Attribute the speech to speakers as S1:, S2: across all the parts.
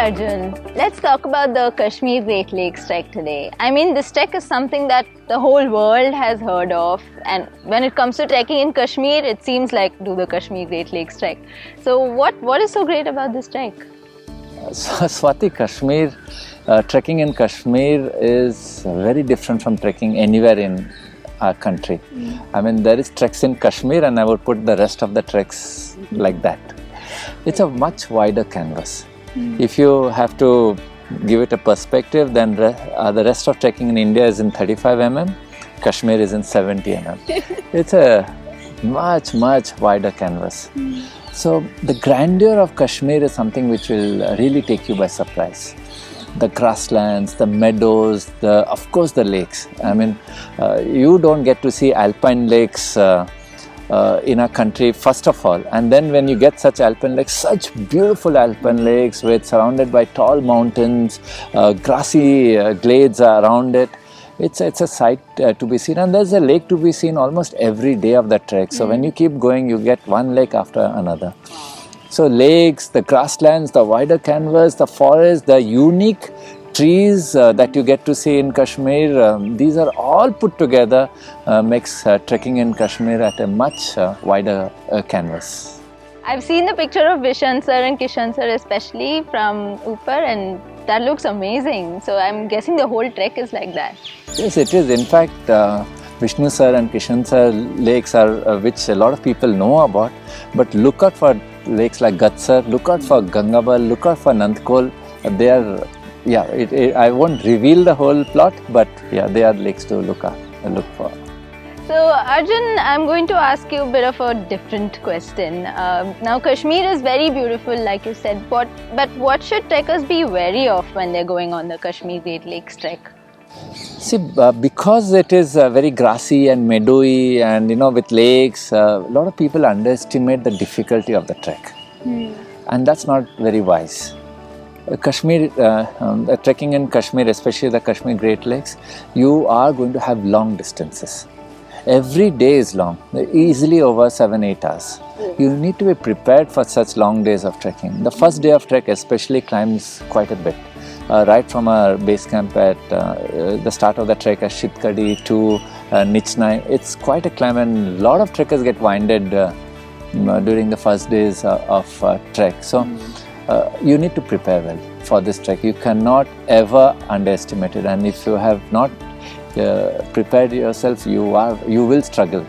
S1: Arjun, let's talk about the Kashmir Great Lakes trek today. I mean, this trek is something that the whole world has heard of, and when it comes to trekking in Kashmir, it seems like do the Kashmir Great Lakes trek. So what is so great about this trek?
S2: So, Swati, trekking in Kashmir is very different from trekking anywhere in our country. I mean, there is treks in Kashmir and I would put the rest of the treks like that. It's a much wider canvas. If you have to give it a perspective, then the rest of trekking in India is in 35 mm, Kashmir is in 70 mm. It's a much wider canvas. So the grandeur of Kashmir is something which will really take you by surprise. The grasslands, the meadows, of course the lakes. I mean, you don't get to see alpine lakes in our country first of all, and then when you get such alpine lakes, such beautiful alpine lakes with surrounded by tall mountains, grassy glades around it, it's a sight to be seen, and there's a lake to be seen almost every day of the trek. So when you keep going, you get one lake after another. So lakes, the grasslands, the wider canvas, the forest, the unique trees that you get to see in Kashmir, these are all put together, makes trekking in Kashmir at a much wider canvas.
S1: I've seen the picture of Vishant sir and Kishan sir especially from Upar, and that looks amazing. So I'm guessing the whole trek is like that.
S2: Yes, it is. In fact, Vishnu sir and Kishan sir lakes are which a lot of people know about, but look out for lakes like Gatsar, look out for Gangabal, look out for Nandkol. They are, I won't reveal the whole plot, but yeah, they are lakes to look for.
S1: So Arjun, I'm going to ask you a bit of a different question. Now Kashmir is very beautiful, like you said, but what should trekkers be wary of when they're going on the Kashmir Great Lakes trek?
S2: See, because it is very grassy and meadowy and with lakes, a lot of people underestimate the difficulty of the trek. And that's not very wise. Trekking in Kashmir, especially the Kashmir Great Lakes, you are going to have long distances. Every day is long, easily over 7-8 hours. You need to be prepared for such long days of trekking. The first day of trek especially climbs quite a bit. Right from our base camp at the start of the trek at Shitkadi to Nichnai, it's quite a climb, and a lot of trekkers get winded during the first days of trek. So you need to prepare well for this trek. You cannot ever underestimate it, and if you have not prepared yourself, you will struggle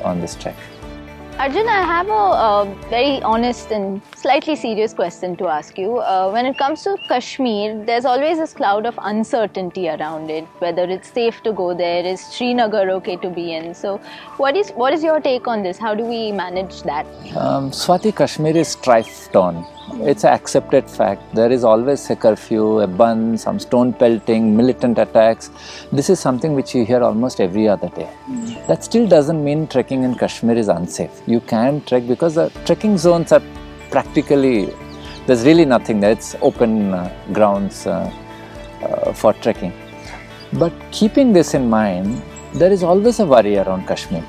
S2: on this trek.
S1: Arjun, I have a very honest and slightly serious question to ask you. When it comes to Kashmir, there's always this cloud of uncertainty around it, whether it's safe to go there, is Srinagar okay to be in? So what is your take on this? How do we manage that?
S2: Swati, Kashmir is strife-torn. It's an accepted fact. There is always a curfew, a ban, some stone pelting, militant attacks. This is something which you hear almost every other day. That still doesn't mean trekking in Kashmir is unsafe. You can trek because the trekking zones are practically, there's really nothing there. It's open grounds for trekking. But keeping this in mind, there is always a worry around Kashmir.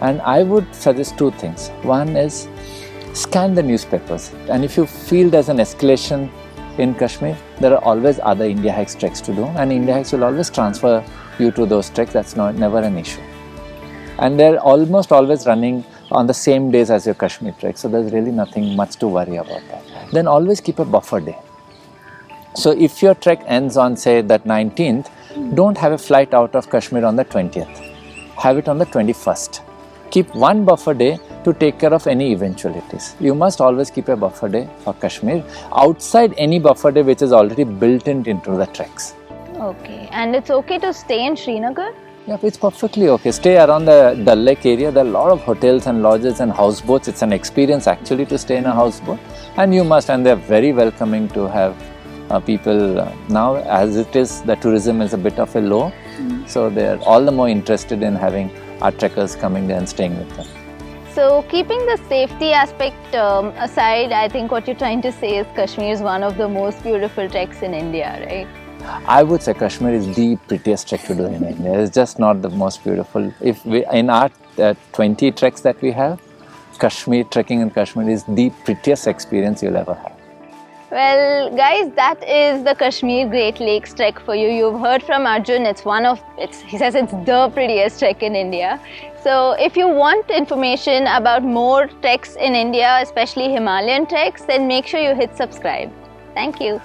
S2: And I would suggest two things. One is, scan the newspapers, and if you feel there's an escalation in Kashmir, there are always other Indiahikes treks to do, and Indiahikes will always transfer you to those treks. That's never an issue. And they're almost always running on the same days as your Kashmir trek, so there's really nothing much to worry about that. Then always keep a buffer day. So if your trek ends on, say, that 19th, don't have a flight out of Kashmir on the 20th. Have it on the 21st. Keep one buffer day to take care of any eventualities. You must always keep a buffer day for Kashmir outside any buffer day which is already built into the treks.
S1: Okay, and it's okay to stay in Srinagar?
S2: Yeah, it's perfectly okay. Stay around the Dal Lake area. There are a lot of hotels and lodges and houseboats. It's an experience actually to stay in a houseboat, and they're very welcoming to have people now, as it is, the tourism is a bit of a low, so they're all the more interested in having our trekkers coming there and staying with them.
S1: So keeping the safety aspect aside, I think what you're trying to say is Kashmir is one of the most beautiful treks in India, right?
S2: I would say Kashmir is the prettiest trek to do in India. It's just not the most beautiful. In our 20 treks that we have, trekking in Kashmir is the prettiest experience you'll ever have.
S1: Well, guys, that is the Kashmir Great Lakes trek for you. You've heard from Arjun. He says it's the prettiest trek in India. So if you want information about more treks in India, especially Himalayan treks, then make sure you hit subscribe. Thank you.